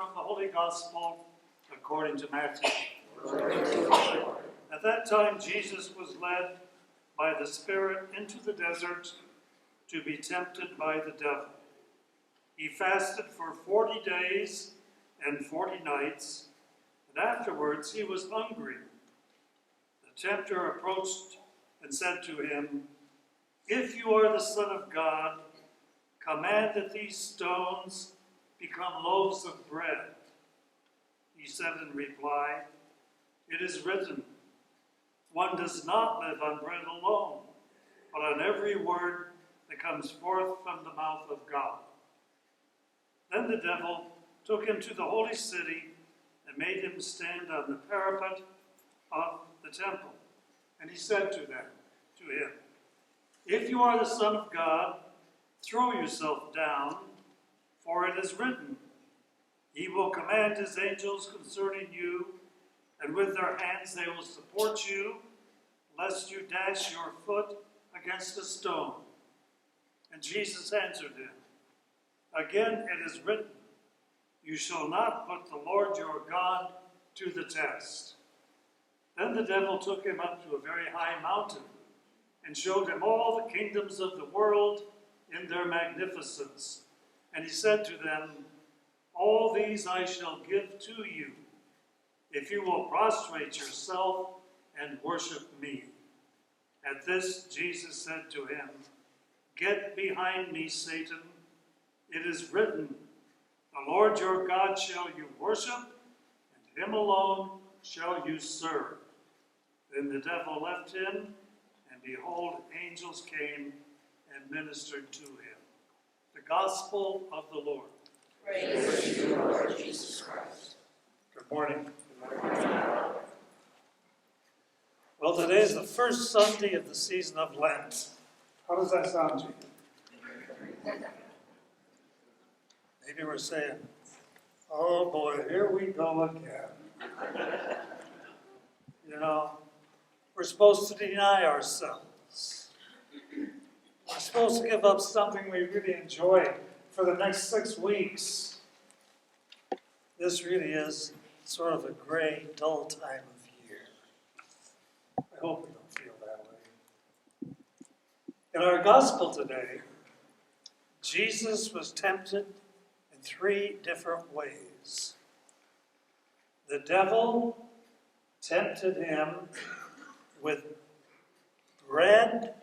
from the Holy Gospel according to Matthew. At that time, Jesus was led by the Spirit into the desert to be tempted by the devil. He fasted for 40 days and 40 nights, and afterwards he was hungry. The tempter approached and said to him, "If you are the Son of God, command that these stones become loaves of bread." He said in reply, "It is written, one does not live on bread alone, but on every word that comes forth from the mouth of God." Then the devil took him to the holy city and made him stand on the parapet of the temple. And he said to him, "If you are the Son of God, throw yourself down, for it is written, he will command his angels concerning you, and with their hands they will support you, lest you dash your foot against a stone." And Jesus answered him, "Again it is written, you shall not put the Lord your God to the test." Then the devil took him up to a very high mountain and showed him all the kingdoms of the world in their magnificence. And he said to them, "All these I shall give to you, if you will prostrate yourself and worship me." At this, Jesus said to him, "Get behind me, Satan. It is written, the Lord your God shall you worship, and him alone shall you serve." Then the devil left him, and behold, angels came and ministered to him. The Gospel of the Lord. Praise to you, Lord Jesus Christ. Good morning. Well, today is the first Sunday of the season of Lent. How does that sound to you? Maybe we're saying, "Oh boy, here we go again." You know, we're supposed to deny ourselves. We're supposed to give up something we really enjoy for the next 6 weeks. This really is sort of a gray, dull time of year. I hope we don't feel that way. In our gospel today, Jesus was tempted in 3 different ways. The devil tempted him with bread,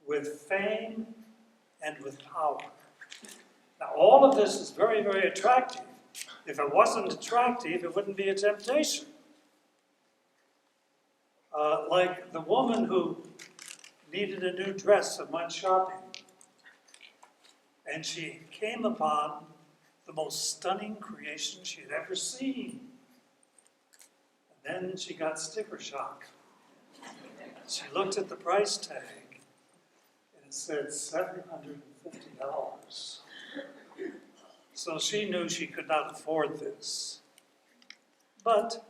with fame, and with power. Now, all of this is very, very attractive. If it wasn't attractive, it wouldn't be a temptation. Like the woman who needed a new dress and went shopping. And she came upon the most stunning creation she had ever seen. And then she got sticker shock. She looked at the price tag, and it said $750. So she knew she could not afford this. But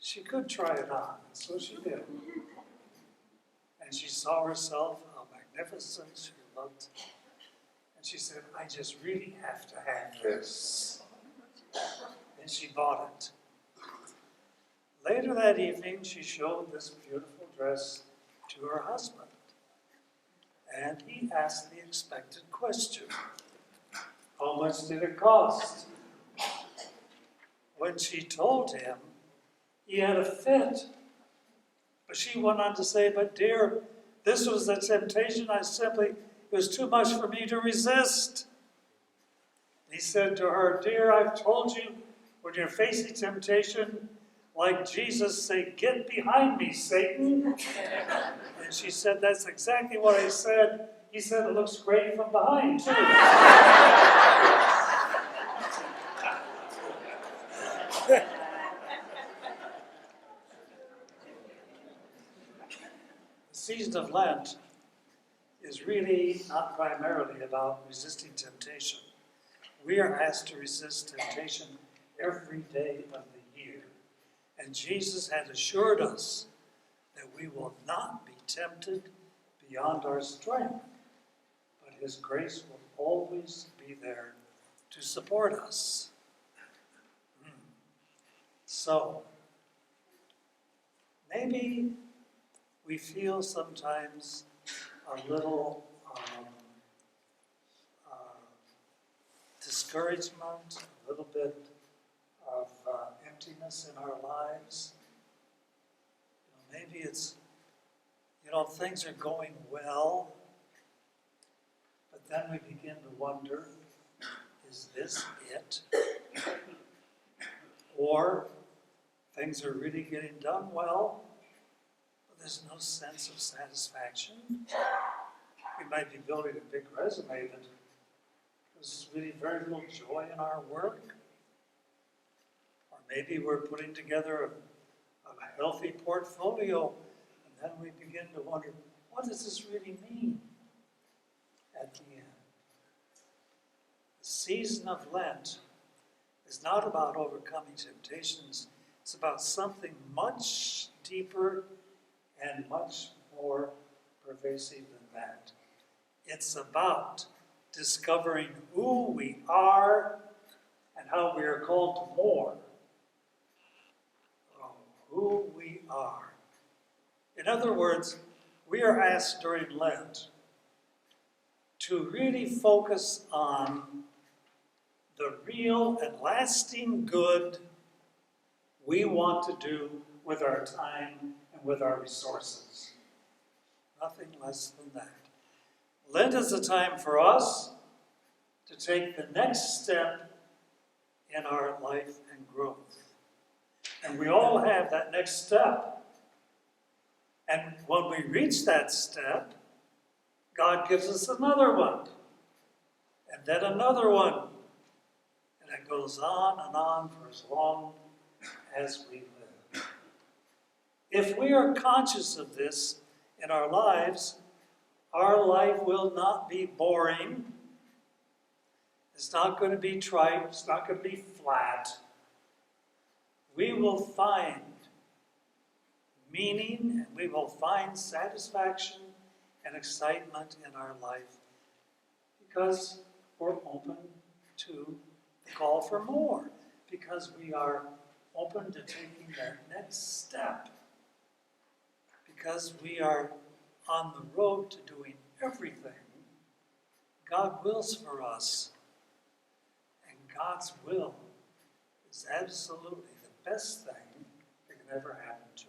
she could try it on, so she did. And she saw herself, how magnificent she looked. And she said, "I just really have to have this." And she bought it. Later that evening, she showed this beautiful dress to her husband. And he asked the expected question, "How much did it cost?" When she told him, he had a fit. But she went on to say, "But dear, this was the temptation. It was too much for me to resist." He said to her, "Dear, I've told you, when you're facing temptation, like Jesus, say, 'Get behind me, Satan.'" And she said, "That's exactly what I said." He said, "It looks great from behind, too." The season of Lent is really not primarily about resisting temptation. We are asked to resist temptation every day of the year. And Jesus had assured us that we will not be tempted beyond our strength, but his grace will always be there to support us. So, maybe we feel sometimes a little discouragement, a little bit of emptiness in our lives. Maybe it's, things are going well, but then we begin to wonder, is this it? Or things are really getting done well, but there's no sense of satisfaction. We might be building a big resume, but there's really very little joy in our work. Or maybe we're putting together a healthy portfolio, and then we begin to wonder, what does this really mean at the end? The season of Lent is not about overcoming temptations. It's about something much deeper and much more pervasive than that. It's about discovering who we are and how we are called to more. Oh, who we are. In other words, we are asked during Lent to really focus on the real and lasting good we want to do with our time and with our resources. Nothing less than that. Lent is a time for us to take the next step in our life and growth. And we all have that next step. And when we reach that step, God gives us another one. And then another one. And it goes on for as long as we live. If we are conscious of this in our lives, our life will not be boring. It's not going to be trite. It's not going to be flat. We will find meaning and we will find satisfaction and excitement in our life because we're open to the call for more, because we are open to taking that next step, because we are on the road to doing everything God wills for us. And God's will is absolutely the best thing that can ever happen to